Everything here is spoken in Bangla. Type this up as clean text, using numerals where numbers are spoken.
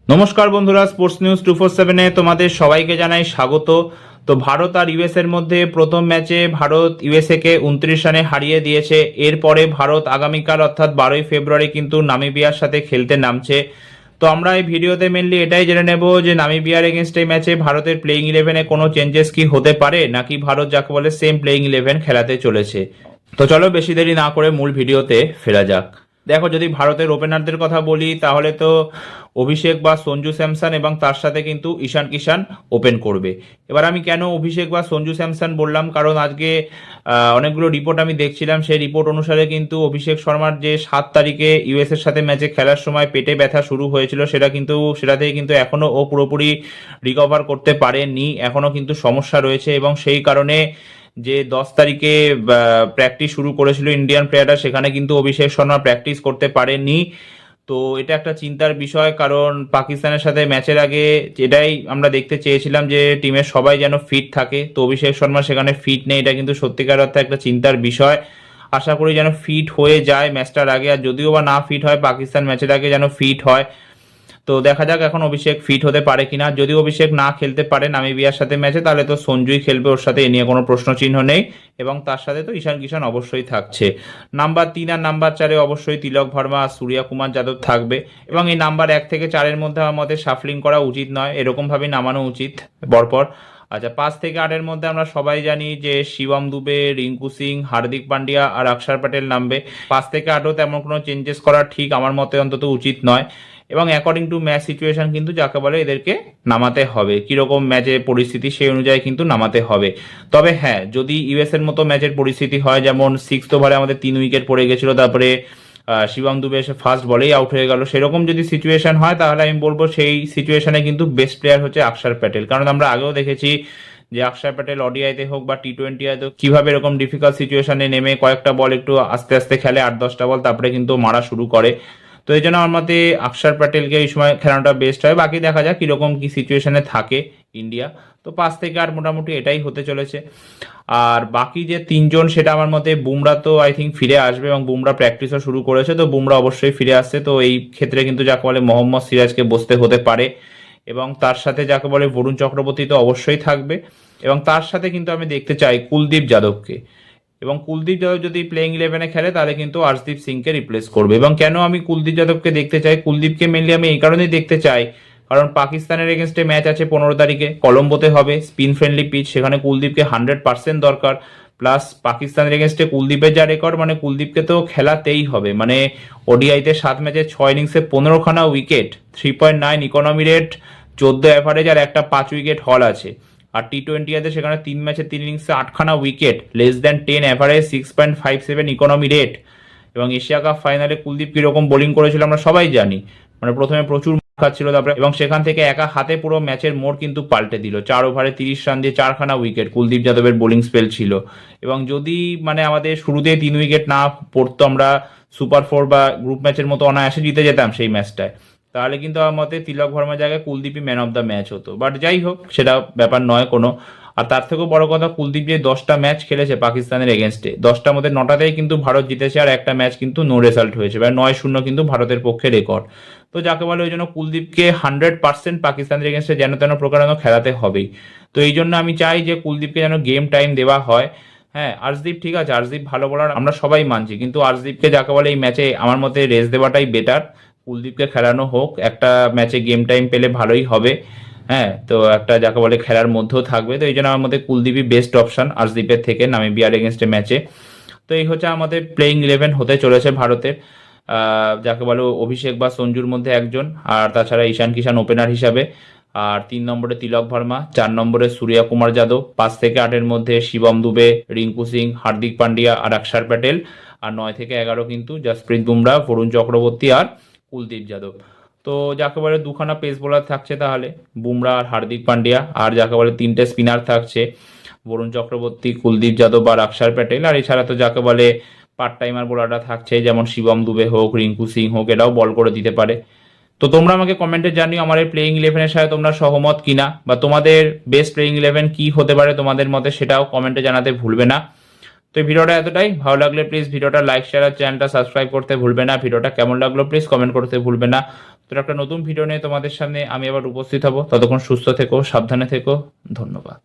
নমস্কার বন্ধুরা, স্পোর্টস নিউজ 247-এ তোমাদের সবাইকে জানাই স্বাগত। তো ভারত আর ইউএস এর মধ্যে প্রথম ম্যাচে ভারত ইউএসএ কে 29 রানে হারিয়ে দিয়েছে। এরপরে ভারত আগামীকাল অর্থাৎ 12ই ফেব্রুয়ারি কিন্তু নামিবিয়ার সাথে খেলতে নামছে। তো আমরা এই ভিডিওতে মেনলি এটাই জেনে নেব যে নামিবিয়ার এগেনস্ট এই ম্যাচে ভারতের প্লেইং ইলেভেনে কোনো চেঞ্জেস কি হতে পারে, নাকি ভারত যাকে বলে সেম প্লেইং ইলেভেন খেলাতে চলেছে। তো চলো বেশি দেরি না করে মূল ভিডিওতে ফেরা যাক। দেখো, যদি ভারতের ওপেনারদের কথা বলি তাহলে তো অভিষেক বা সঞ্জু স্যামসন এবং তার সাথে কিন্তু ঈশান কিষান ওপেন করবে। এবার আমি কেন অভিষেক বা সঞ্জু স্যামসন বললাম, কারণ আজকে অনেকগুলো রিপোর্ট আমি দেখছিলাম, সেই রিপোর্ট অনুসারে কিন্তু অভিষেক শর্মার যে 7 তারিখে ইউএস এর সাথে ম্যাচে খেলার সময় পেটে ব্যথা শুরু হয়েছিল সেটা থেকে কিন্তু এখনো ও পুরোপুরি রিকভার করতে পারেনি, এখনো কিন্তু সমস্যা রয়েছে। এবং সেই কারণে যে 10 তারিখে প্র্যাকটিস শুরু করেছিল ইন্ডিয়ান প্লেয়াররা, সেখানে কিন্তু অভিষেক শর্মা প্র্যাকটিস করতে পারেনি। তো এটা একটা চিন্তার বিষয়, কারণ পাকিস্তানের সাথে ম্যাচের আগে এটাই আমরা দেখতে চেয়েছিলাম যে টিমের সবাই যেন ফিট থাকে। তো অভিষেক শর্মা সেখানে ফিট নেই, এটা কিন্তু সত্যিকার অর্থে একটা চিন্তার বিষয়। আশা করি যেন ফিট হয়ে যায় ম্যাচটার আগে, আর যদিও বা না ফিট হয় পাকিস্তান ম্যাচের আগে যেন ফিট হয়। তো দেখা যাক এখন অভিষেক ফিট হতে পারে কিনা। যদি অভিষেক না খেলতে পারে নামিবিয়ার সাথে ম্যাচে, তাহলে তো সঞ্জুই খেলবে, ওর সাথে এ নিয়ে কোনো প্রশ্ন চিহ্ন নেই। এবং তার সাথে তো ঈশান কিষান অবশ্যই থাকছে। নাম্বার 3 আর নাম্বার 4-এ অবশ্যই তিলক ভার্মা আর সূর্য কুমার যাদব থাকবে। এবং এই নাম্বার 1 থেকে 4-এর মধ্যে আমার মতে শাফলিং করা উচিত নয়, এরকম ভাবে নামানো উচিত পরপর। আচ্ছা, 5 থেকে 8-এর মধ্যে আমরা সবাই জানি যে শিবম দুবে, রিঙ্কু সিং, হার্দিক পান্ডিয়া আর অক্ষর প্যাটেল নামবে। 5 থেকে 8ও তেমন কোনো চেঞ্জেস করা ঠিক আমার মতে অন্তত উচিত নয়। এবং অ্যাকর্ডিং টু ম্যাচ সিচুয়েশন কিন্তু যাকে বলে এদেরকে নামাতে হবে, কিরকম ম্যাচের পরিস্থিতি সেই অনুযায়ী কিন্তু নামাতে হবে। তবে হ্যাঁ, যদি ইউএস এর মতো ম্যাচের পরিস্থিতি হয়, যেমন 6th ওভারে আমাদের 3 উইকেট পড়ে গেছিল, তারপরে শিবম দুবে এসে ফার্স্ট বলেই আউট হয়ে গেল, সেরকম যদি সিচুয়েশন হয় তাহলে আমি বলবো সেই সিচুয়েশনে কিন্তু বেস্ট প্লেয়ার হচ্ছে অক্ষর প্যাটেল। কারণ আমরা আগেও দেখেছি যে অক্ষর প্যাটেল ওডিআইতে হোক বা টি20 কিভাবে এরকম ডিফিকাল্ট সিচুয়েশনে নেমে কয়েকটা বল একটু আস্তে আস্তে খেলে, 8-10টা বল, তারপরে কিন্তু মারা শুরু করে। তো এই জন্য আমার মতে অক্ষর প্যাটেলকে এই সময় খেলানোটা বেস্ট হয়। বাকি দেখা যাক কিরকম কি সিচুয়েশনে থাকে ইন্ডিয়া। তো 5 থেকে 8 মোটামুটি এটাই হতে চলেছে। আর বাকি যে 3জন, সেটা আমার মতে বুমরা তো আই থিঙ্ক ফিরে আসবে, এবং বুমরা প্র্যাকটিসও শুরু করেছে, তো বুমরা অবশ্যই ফিরে আসছে। তো এই ক্ষেত্রে কিন্তু যাকে বলে মোহাম্মদ সিরাজকে বসতে হতে পারে। এবং তার সাথে যাকে বলে বরুণ চক্রবর্তী তো অবশ্যই থাকবে। এবং তার সাথে কিন্তু আমি দেখতে চাই কুলদীপ যাদবকে। এবং কুলদীপ যাদব যদি প্লেইং ইলেভেনে খেলে তাহলে কিন্তু আর্শদীপ সিংকে রিপ্লেস করবে। এবং কেন আমি কুলদীপ যাদবকে দেখতে চাই, কুলদীপকে মেনলি আমি এই কারণেই দেখতে চাই, কারণ পাকিস্তানের এগেনস্টে ম্যাচ আছে 15 তারিখে, কলম্বোতে হবে, স্পিন ফ্রেন্ডলি পিচ, সেখানে কুলদীপকে 100% দরকার। প্লাস পাকিস্তানের এগেনস্টে কুলদীপের যা রেকর্ড, মানে কুলদীপকে তো খেলাতেই হবে। মানে ওডিআইতে 7 ম্যাচে 6 ইনিংসে 15খানা উইকেট, 3.9 ইকোনমি রেট, 14 অ্যাভারেজ আর একটা 5 উইকেট হল আছে। আর টি20 সেখানে 3 ম্যাচে 3 ইনিংসে 8খানা wicket, less than 10 average, 6.57 economy rate. এবং এশিয়া কাপ ফাইনালে কুলদীপ কিরকম বোলিং করেছিল আমরা সবাই জানি। মানে প্রথমে প্রচুর খাচ্ছিল, তারপরে এবং সেখান থেকে একা হাতে পুরো ম্যাচের মোড় কিন্তু পাল্টে দিল। 4 ওভারে 30 রান দিয়ে 4খানা উইকেট কুলদীপ যাদবের বোলিং স্পেল ছিল। এবং যদি মানে আমাদের শুরুতে 3 উইকেট না পড়তো, আমরা সুপার 4 বা গ্রুপ ম্যাচের মতো অনায়াসে জিতে যেতাম সেই ম্যাচটায়, তাহলে কিন্তু আমার মতে তিলক ভার্মার জায়গায় কুলদীপই ম্যান অফ দ্য ম্যাচ হতো। বাট যাই হোক, সেটা ব্যাপার নয় কোনো। আর তার থেকেও বড় কথা, কুলদীপ যে 10টা ম্যাচ খেলেছে পাকিস্তানের এগেনস্টে, 10টার মধ্যে 9টাতেই কিন্তু ভারত জিতেছে, আর একটা ম্যাচ কিন্তু নো রেজাল্ট হয়েছে, বা 9-0 কিন্তু ভারতের পক্ষে রেকর্ড। তো যাকে বলে ওই জন্য কুলদীপকে 100% পাকিস্তানের এগেনস্টে যেন তেন প্রকার খেলাতে হবেই। তো এই জন্য আমি চাই যে কুলদীপকে যেন গেম টাইম দেওয়া হয়। হ্যাঁ, আর্শদীপ ঠিক আছে, আর্শদীপ ভালো বলার আমরা সবাই মানছি, কিন্তু আর্শদীপকে যাকে বলে এই ম্যাচে আমার মতে রেস্ট দেওয়াটাই বেটার। কুলদীপকে খেলানো হোক, একটা ম্যাচে গেম টাইম পেলে ভালোই হবে। হ্যাঁ, তো একটা যাকে বলে খেলার মধ্যেও থাকবে। তো এই জন্য আমার মধ্যে কুলদীপই বেস্ট অপশন আর্শদীপের থেকে নামিবিয়ার এগেনস্টে ম্যাচে। তো এই হচ্ছে আমাদের প্লেইং ইলেভেন হতে চলেছে ভারতের। যাকে বলে অভিষেক বা সঞ্জুর মধ্যে একজন, আর তাছাড়া ঈশান কিষান ওপেনার হিসাবে। আর 3 নম্বরে তিলক ভার্মা, 4 নম্বরে সূর্য কুমার যাদব, 5 থেকে 8-এর মধ্যে শিবম দুবে, রিঙ্কু সিং, হার্দিক পান্ডিয়া আর অক্ষর প্যাটেল। আর 9 থেকে 11 কিন্তু জসপ্রীত বুমরা, বরুণ চক্রবর্তী আর কুলদীপ যাদব। তো যাকে বলে 2খানা পেস বোলার থাকছে তাহলে, বুমরা আর হার্দিক পান্ডিয়া। আর যাকে বলে 3টে স্পিনার থাকছে, বরুণ চক্রবর্তী, কুলদীপ যাদব আর অক্ষর প্যাটেল। আর এছাড়া তো যাকে বলে পার্ট টাইমার বোলাররা থাকছে, যেমন শিবম দুবে হোক, রিঙ্কু সিং হোক, এরাও বল করে দিতে পারে। তো তোমরা আমাকে কমেন্টে জানিও আমার এই প্লেইং ইলেভেনের সাথে তোমরা সহমত কিনা, বা তোমাদের বেস্ট প্লেইং ইলেভেন কি হতে পারে তোমাদের মতে, সেটাও কমেন্টে জানাতে ভুলবে না। তো এই ভিডিওটা এতটাই, ভালো লাগলে প্লিজ ভিডিওটা লাইক, শেয়ার আর চ্যানেলটা সাবস্ক্রাইব করতে ভুলবে না। ভিডিওটা কেমন লাগলো প্লিজ কমেন্ট করতে ভুলবে না। তো একটা নতুন ভিডিও নিয়ে তোমাদের সামনে আমি আবার উপস্থিত হব। ততক্ষণ সুস্থ থেকো, সাবধানে থেকো। ধন্যবাদ।